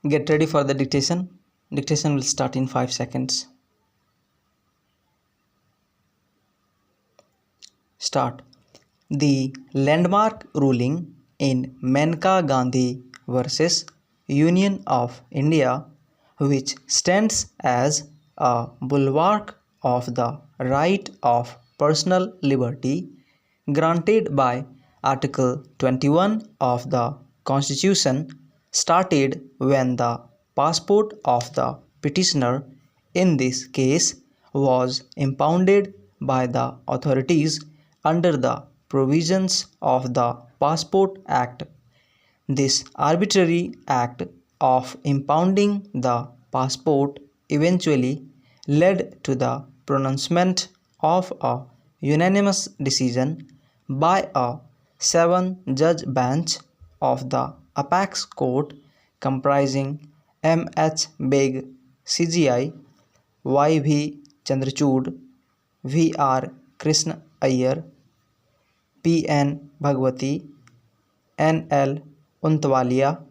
Get ready for the dictation. Dictation will start in 5 seconds. Start. The landmark ruling in Maneka Gandhi versus Union of India, which stands as a bulwark of the right of personal liberty granted by Article 21 of the Constitution, started when the passport of the petitioner, in this case, was impounded by the authorities under the provisions of the Passport Act. This arbitrary act of impounding the passport eventually led to the pronouncement of a unanimous decision by a 7-judge bench of the Apex Court comprising M.H. Beg, CGI, Y.V. Chandrachud, V.R. Krishna Iyer, P.N. Bhagwati, N.L. Untwalia,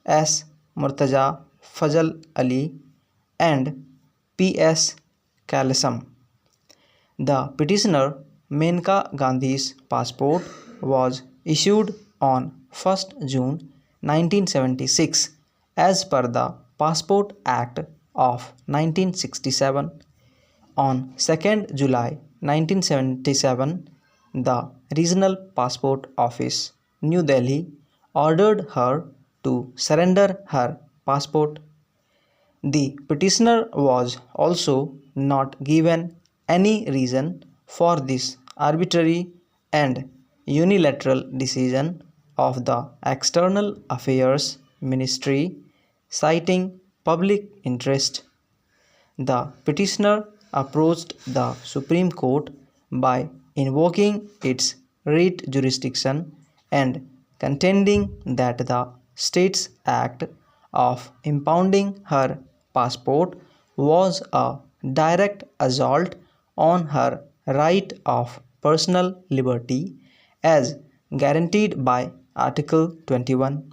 S. Murtaza Fazal Ali, and P.S. Kalasam. The petitioner Maneka Gandhi's passport was issued on 1st June 1976 as per the Passport Act of 1967. On 2nd July 1977, the Regional Passport Office, New Delhi, ordered her to surrender her passport. The petitioner was also not given any reason for this arbitrary and unilateral decision of the External Affairs Ministry, citing public interest. The petitioner approached the Supreme Court by invoking its writ jurisdiction and contending that the state's act of impounding her passport was a direct assault on her right of personal liberty as guaranteed by Article 21.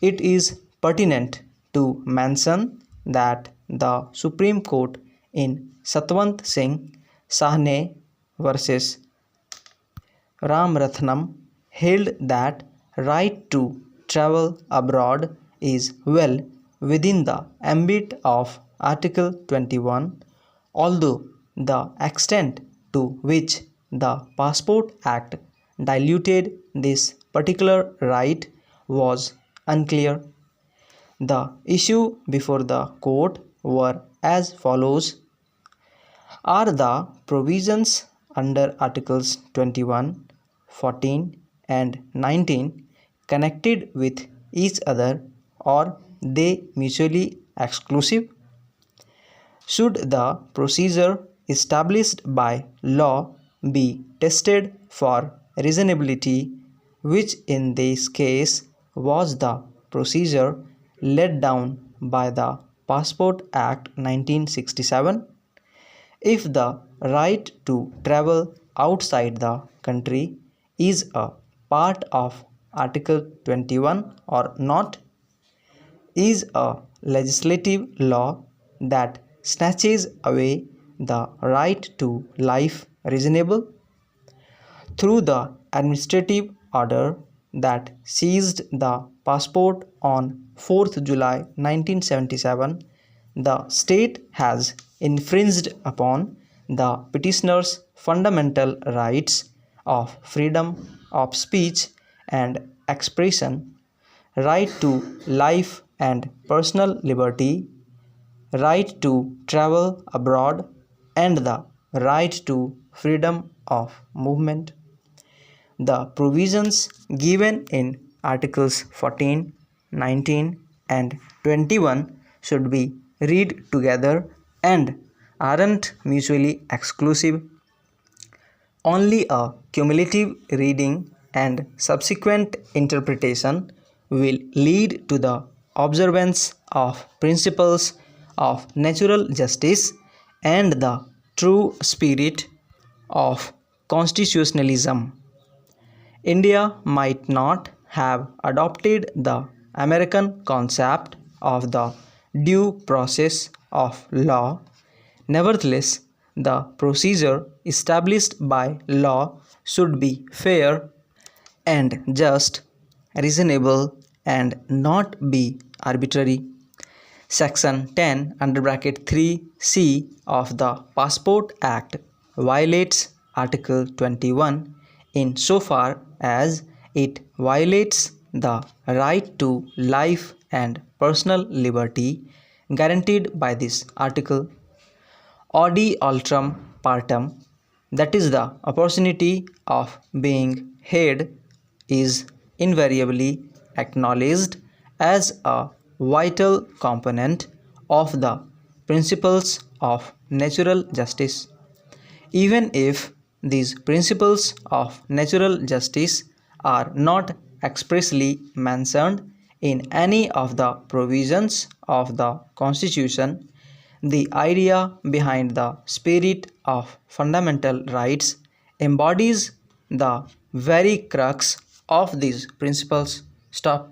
It is pertinent to mention that the Supreme Court in Satwant Singh Sahne versus Ramrathnam held that right to travel abroad is well within the ambit of Article 21, although the extent to which the Passport Act diluted this particular right was unclear. The issue before the court were as follows. Are the provisions under Articles 21, 14 and 19 connected with each other, or they mutually exclusive? Should the procedure established by law be tested for reasonability, which in this case was the procedure laid down by the Passport Act 1967? If the right to travel outside the country is a part of Article 21 or not? Is a legislative law that snatches away the right to life reasonable? Through the administrative order that seized the passport on 4th July 1977, the state has infringed upon the petitioner's fundamental rights of freedom of speech and expression, right to life and personal liberty, right to travel abroad, and the right to freedom of movement. The provisions given in Articles 14, 19 and 21 should be read together and aren't mutually exclusive. Only a cumulative reading and subsequent interpretation will lead to the observance of principles of natural justice and the true spirit of constitutionalism. India might not have adopted the American concept of the due process of law. Nevertheless, the procedure established by law should be fair and just, reasonable, and not be arbitrary. Section 10 under bracket 3C of the Passport Act violates Article 21 insofar as it violates the right to life and personal liberty guaranteed by this article. Audi altrum partem, that is the opportunity of being heard, is invariably acknowledged as a vital component of the principles of natural justice. Even if these principles of natural justice are not expressly mentioned in any of the provisions of the Constitution, the idea behind the spirit of fundamental rights embodies the very crux of these principles. Stop.